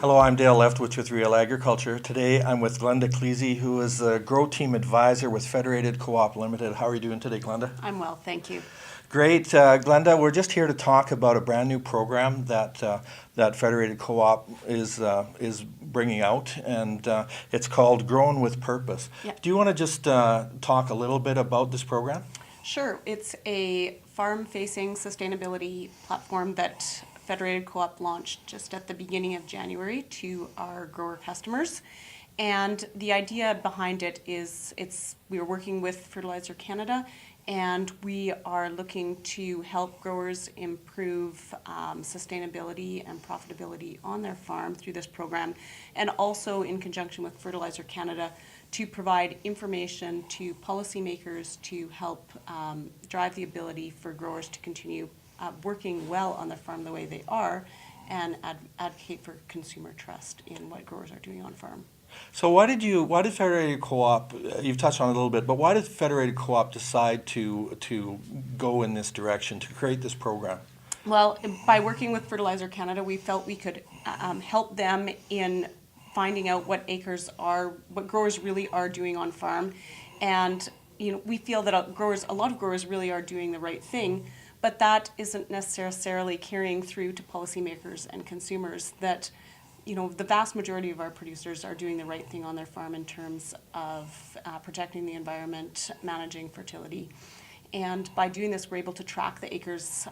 Hello, I'm Dale Leftwich with RealAgriculture. Today I'm with Glenda Cleasy, who is the Grow Team Advisor with Federated Co-op Limited. How are you doing today, Glenda? I'm well, thank you. Great. Glenda, we're just here to talk about a brand new program that Federated Co-op is bringing out, and it's called Grown with Purpose. Yeah. Do you want to just talk a little bit about this program? Sure, it's a farm-facing sustainability platform that Federated Co-op launched just at the beginning of January to our grower customers. And the idea behind it is we are working with Fertilizer Canada, and we are looking to help growers improve sustainability and profitability on their farm through this program, and also in conjunction with Fertilizer Canada to provide information to policymakers to help drive the ability for growers to continue working well on their farm the way they are, and advocate for consumer trust in what growers are doing on farm. So why did Federated Co-op, you've touched on it a little bit, but why did Federated Co-op decide to go in this direction, to create this program? Well, by working with Fertilizer Canada, we felt we could help them in finding out what growers really are doing on farm. And we feel that a lot of growers really are doing the right thing, but that isn't necessarily carrying through to policymakers and consumers, that the vast majority of our producers are doing the right thing on their farm in terms of protecting the environment, managing fertility. And by doing this, we're able to track the acres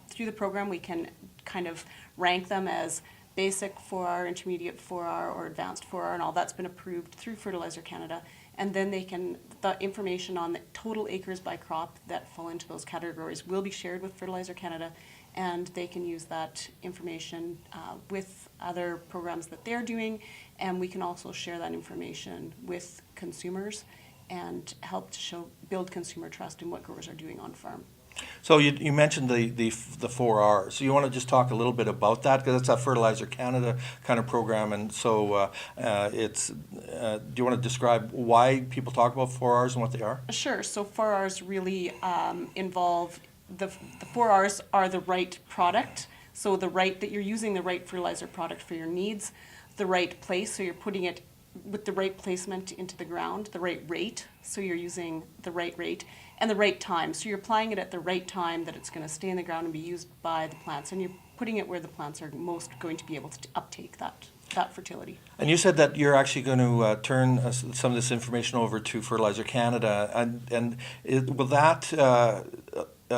through the program. We can kind of rank them as basic 4R, intermediate 4R, or advanced 4R, and all that's been approved through Fertilizer Canada. And then the information on the total acres by crop that fall into those categories will be shared with Fertilizer Canada, and they can use that information with other programs that they're doing, and we can also share that information with consumers and help to build consumer trust in what growers are doing on farm. So you mentioned the 4Rs. So you want to just talk a little bit about that, because it's a Fertilizer Canada kind of program, and so do you want to describe why people talk about 4Rs and what they are? Sure. So 4Rs really involve the 4Rs are the right product. So that you're using the right fertilizer product for your needs, the right place, so you're putting it with the right placement into the ground, the right rate, so you're using the right rate, and the right time, so you're applying it at the right time that it's going to stay in the ground and be used by the plants, and you're putting it where the plants are most going to be able to uptake that fertility. And you said that you're actually going to turn some of this information over to Fertilizer Canada, and will that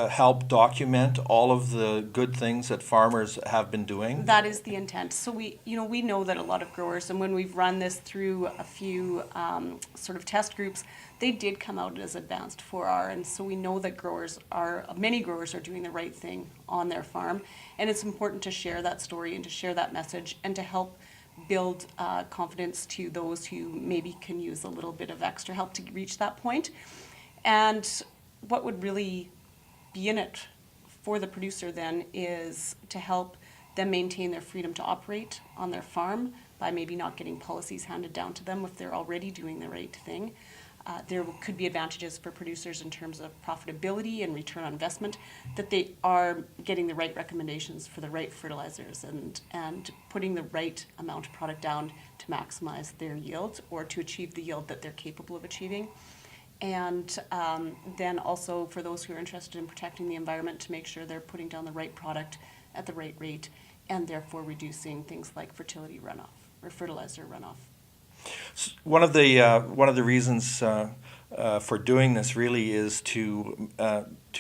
help document all of the good things that farmers have been doing? That is the intent. So we know that a lot of growers, and when we've run this through a few sort of test groups, they did come out as advanced 4R, and so we know that many growers are doing the right thing on their farm, and it's important to share that story and to share that message and to help build confidence to those who maybe can use a little bit of extra help to reach that point. And what would really be in it for the producer then is to help them maintain their freedom to operate on their farm by maybe not getting policies handed down to them if they're already doing the right thing. There could be advantages for producers in terms of profitability and return on investment, that they are getting the right recommendations for the right fertilizers and putting the right amount of product down to maximize their yield or to achieve the yield that they're capable of achieving. And then also for those who are interested in protecting the environment, to make sure they're putting down the right product at the right rate, and therefore reducing things like fertility runoff or fertilizer runoff. One of the reasons for doing this really is to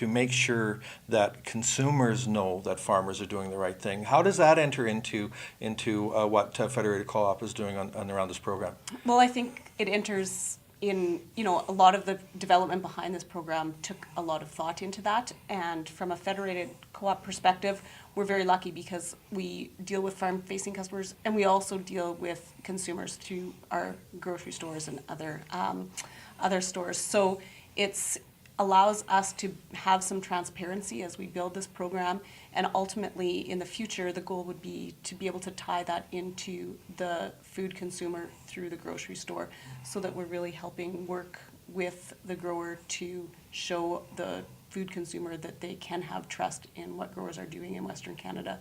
make sure that consumers know that farmers are doing the right thing. How does that enter into what Federated Co-op is doing on around this program? Well, I think it enters in, a lot of the development behind this program took a lot of thought into that. And from a Federated Co-op perspective, we're very lucky because we deal with farm-facing customers, and we also deal with consumers through our grocery stores and other stores. So it's allows us to have some transparency as we build this program, and ultimately in the future the goal would be to be able to tie that into the food consumer through the grocery store, so that we're really helping work with the grower to show the food consumer that they can have trust in what growers are doing in Western Canada,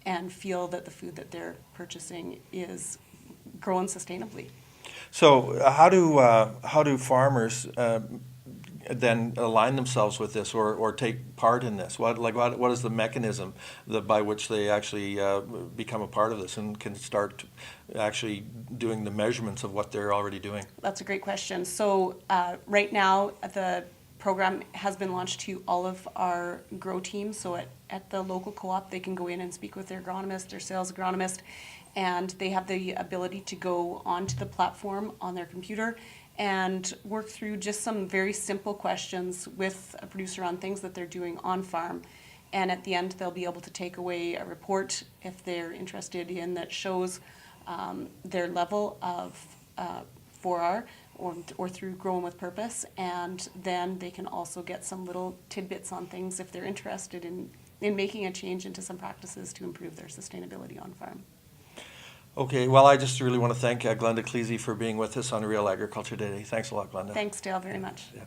and feel that the food that they're purchasing is grown sustainably. So how do farmers then align themselves with this or take part in this? What is the mechanism by which they actually become a part of this and can start actually doing the measurements of what they're already doing? That's a great question. So right now the program has been launched to all of our grow teams. So at the local co-op, they can go in and speak with their agronomist, their sales agronomist, and they have the ability to go onto the platform on their computer and work through just some very simple questions with a producer on things that they're doing on farm. And at the end, they'll be able to take away a report if they're interested in that shows their level of 4R or through Growing with Purpose. And then they can also get some little tidbits on things if they're interested in making a change into some practices to improve their sustainability on farm. Okay, well, I just really want to thank Glenda Cleese for being with us on Real Agriculture today. Thanks a lot, Glenda. Thanks, Dale, very much. Yeah.